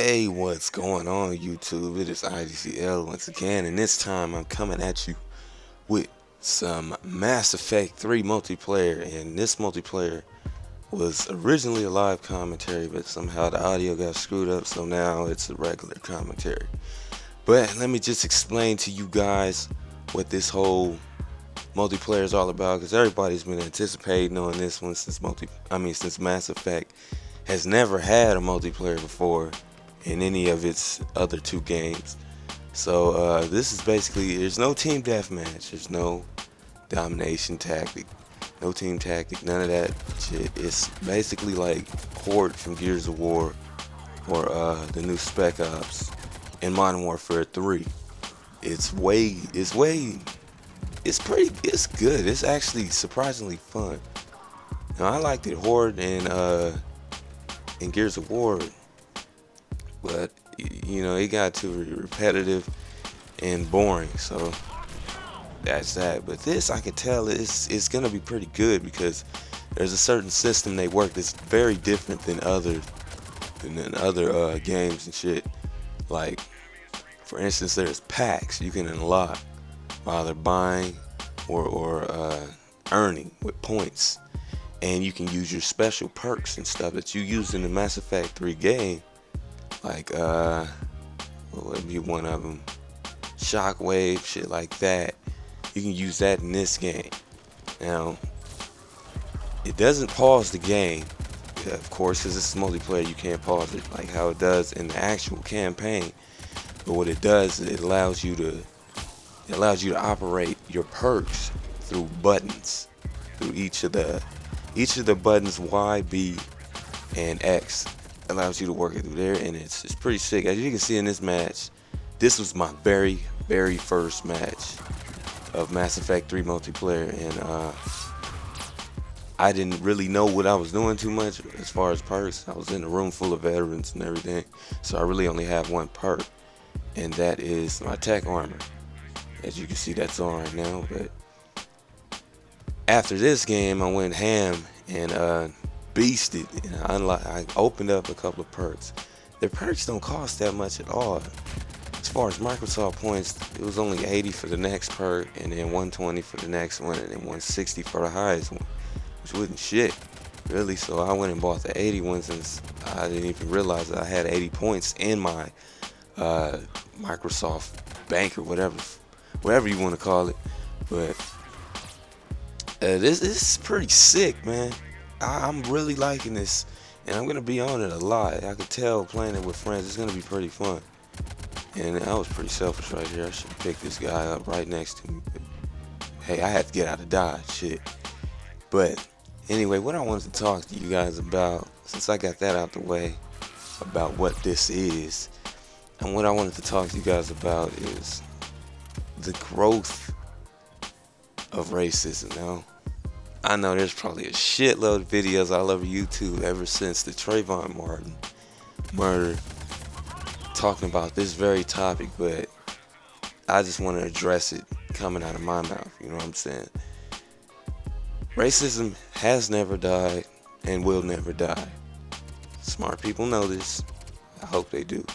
Hey, what's going on, YouTube? It is IDCL once again, and this time I'm coming at you with some Mass Effect 3 multiplayer. And this multiplayer was originally a live commentary, but somehow the audio got screwed up, so now it's a regular commentary. But let me just explain to you guys what this whole multiplayer is all about, because everybody's been anticipating on this one since Mass Effect has never had a multiplayer before in any of its other two games. So this is basically, there's no team deathmatch, there's no domination tactic, no team tactic, none of that shit. It's basically like Horde from Gears of War or the new Spec Ops in Modern Warfare 3. It's it's good. It's actually surprisingly fun. Now I liked it Horde and in Gears of War, but you know, it got too repetitive and boring, so that's that. But this, I can tell it's gonna be pretty good because there's a certain system they work that's very different than other games and shit. Like, for instance, there's packs you can unlock while they're buying or earning with points, and you can use your special perks and stuff that you use in the Mass Effect 3 game. Like, what would be one of them? Shockwave, shit like that. You can use that in this game. Now, it doesn't pause the game, of course, because this is multiplayer. You can't pause it like how it does in the actual campaign. But what it does, it allows you to operate your perks through buttons, through each of the buttons, Y, B, and X. Allows you to work it through there, and it's pretty sick. As you can see in this match, this was my very first match of Mass Effect 3 multiplayer, and I didn't really know what I was doing too much as far as perks. I was in a room full of veterans and everything, so I really only have one perk, and that is my tech armor. As you can see, that's on right now. But after this game, I went ham and beasted, and I opened up a couple of perks. The perks don't cost that much at all. As far as Microsoft points, it was only 80 for the next perk, and then 120 for the next one, and then 160 for the highest one, which wasn't shit, really. So I went and bought the 80 one, since I didn't even realize that I had 80 points in my Microsoft bank, or whatever you want to call it. But this is pretty sick, man. I'm really liking this, and I'm gonna be on it a lot. I could tell playing it with friends, it's gonna be pretty fun. And I was pretty selfish right here. I should pick this guy up right next to me. But hey, I had to get out of Dodge, shit. But anyway, what I wanted to talk to you guys about, since I got that out the way, about what this is, and what I wanted to talk to you guys about is the growth of racism. Now, I know there's probably a shitload of videos all over YouTube ever since the Trayvon Martin murder talking about this very topic, but I just want to address it coming out of my mouth, you know what I'm saying? Racism has never died and will never die. Smart people know this. I hope they do.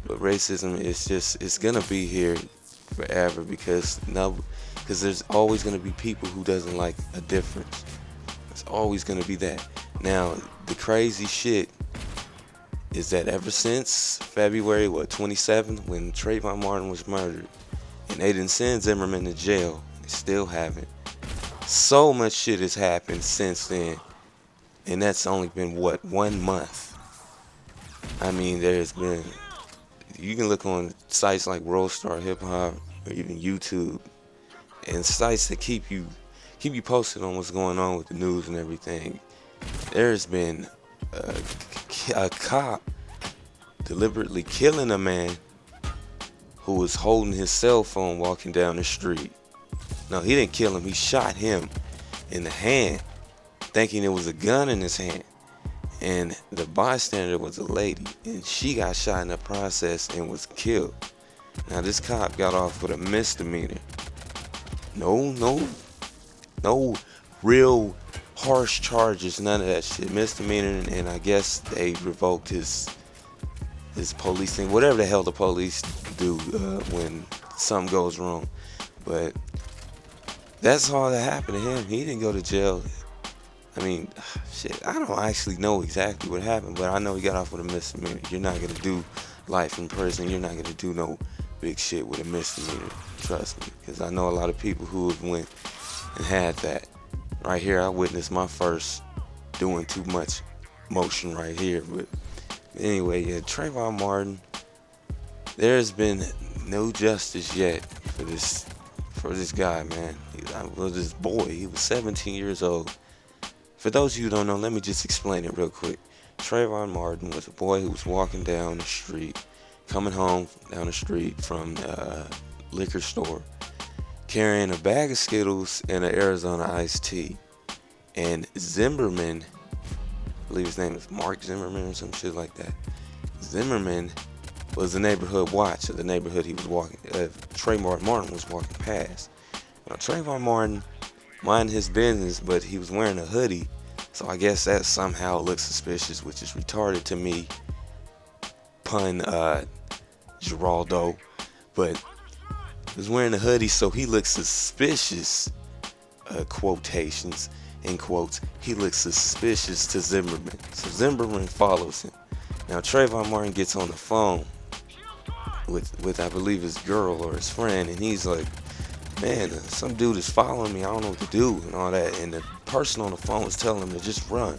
But racism is it's gonna be here forever, because there's always going to be people who doesn't like a difference. There's always going to be that. Now, the crazy shit is that ever since February 27th, when Trayvon Martin was murdered, and they didn't send Zimmerman to jail, they still haven't. So much shit has happened since then, and that's only been, what, 1 month. I mean, there's been, you can look on sites like World Star Hip Hop or even YouTube, and sites that keep you posted on what's going on with the news and everything. There's been a cop deliberately killing a man who was holding his cell phone walking down the street. No, he didn't kill him, he shot him in the hand, thinking it was a gun in his hand. And the bystander was a lady, and she got shot in the process and was killed. Now, this cop got off with a misdemeanor. No real harsh charges, none of that shit. Misdemeanor, and I guess they revoked his this police thing, whatever the hell the police do when something goes wrong. But that's all that happened to him. He didn't go to jail. I mean, shit, I don't actually know exactly what happened, but I know he got off with a misdemeanor. You're not gonna do life in prison. You're not gonna do no big shit with a misdemeanor. Trust me, because I know a lot of people who have went and had that. Right here, I witnessed my first doing too much motion right here. But anyway, yeah, Trayvon Martin. There's been no justice yet for this guy, man. This boy. He was 17 years old. For those of you who don't know, let me just explain it real quick. Trayvon Martin was a boy who was walking down the street, coming home down the street from a liquor store, carrying a bag of Skittles and an Arizona iced tea. And Zimmerman, I believe his name is Mark Zimmerman or some shit like that. Zimmerman was the neighborhood watch of the neighborhood he was walking, Trayvon Martin was walking past. Now, Trayvon Martin minding his business, but he was wearing a hoodie, so I guess that somehow looks suspicious, which is retarded to me. Pun, Geraldo. But he was wearing a hoodie, so he looks suspicious. Quotations, in quotes. He looks suspicious to Zimmerman. So Zimmerman follows him. Now Trayvon Martin gets on the phone with I believe his girl or his friend, and he's like, man, some dude is following me, I don't know what to do, and all that. And the person on the phone was telling him to just run.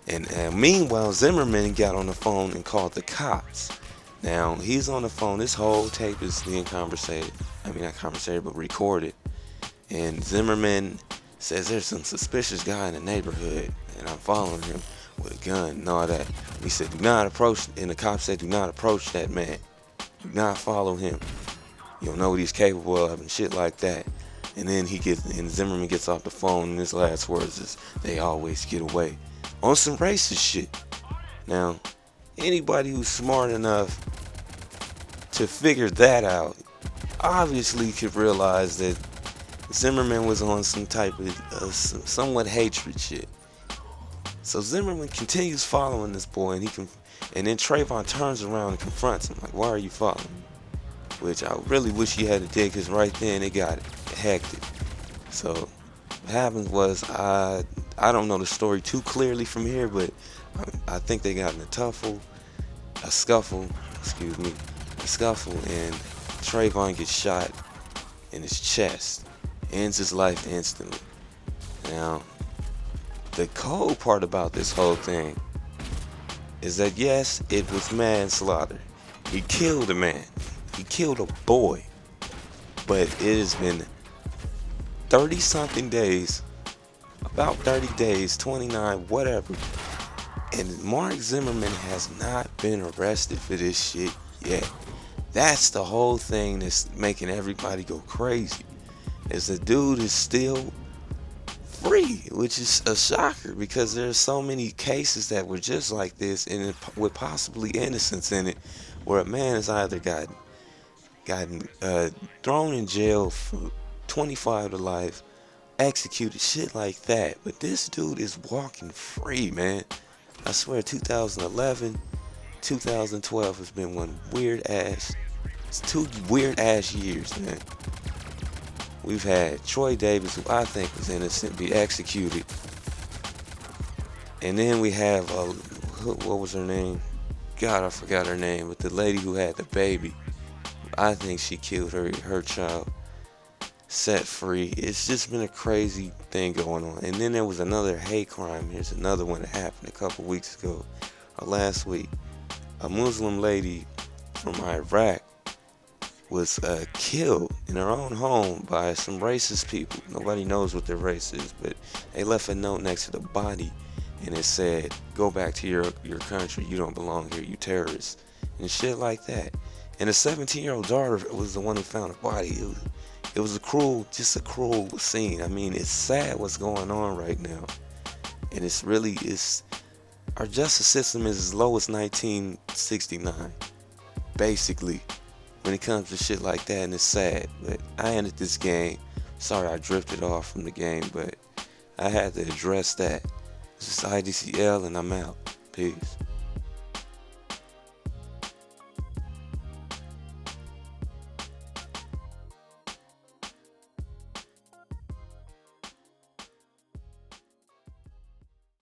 And meanwhile, Zimmerman got on the phone and called the cops. Now, he's on the phone. This whole tape is being conversated. I mean, not conversated, but recorded. And Zimmerman says there's some suspicious guy in the neighborhood, and I'm following him with a gun and all that. He said, do not approach, and the cops said, do not approach that man. Do not follow him. You don't know what he's capable of and shit like that. And then Zimmerman gets off the phone, and his last words is, they always get away. On some racist shit. Now, anybody who's smart enough to figure that out obviously could realize that Zimmerman was on some type of somewhat hatred shit. So Zimmerman continues following this boy, and then Trayvon turns around and confronts him, like, why are you following me? Which I really wish he had to dig, because right then it got hectic. So what happened was, I don't know the story too clearly from here, but I think they got in a scuffle, and Trayvon gets shot in his chest, ends his life instantly. Now, the cold part about this whole thing is that yes, it was manslaughter. He killed a man. He killed a boy. But it has been 30-something days, about 30 days, 29, whatever. And Mark Zimmerman has not been arrested for this shit yet. That's the whole thing that's making everybody go crazy. Is the dude is still free, which is a shocker, because there's so many cases that were just like this, and with possibly innocence in it, where a man has either gotten thrown in jail for 25 to life, executed, shit like that. But this dude is walking free, man. I swear, 2011, 2012 has been it's 2 weird ass years, man. We've had Troy Davis, who I think was innocent, be executed. And then we have, what was her name? God, I forgot her name, but the lady who had the baby, I think she killed her child, set free. It's just been a crazy thing going on. And then there was another hate crime. Here's another one that happened a couple weeks ago, or last week. A Muslim lady from Iraq was killed in her own home by some racist people. Nobody knows what their race is, but they left a note next to the body, and it said, go back to your country, you don't belong here, you terrorists, and shit like that. And a 17-year-old daughter was the one who found the body. It was a cruel scene. I mean, it's sad what's going on right now, and our justice system is as low as 1969, basically, when it comes to shit like that, and it's sad. But I ended this game. Sorry I drifted off from the game, but I had to address that. This is IDCL, and I'm out. Peace.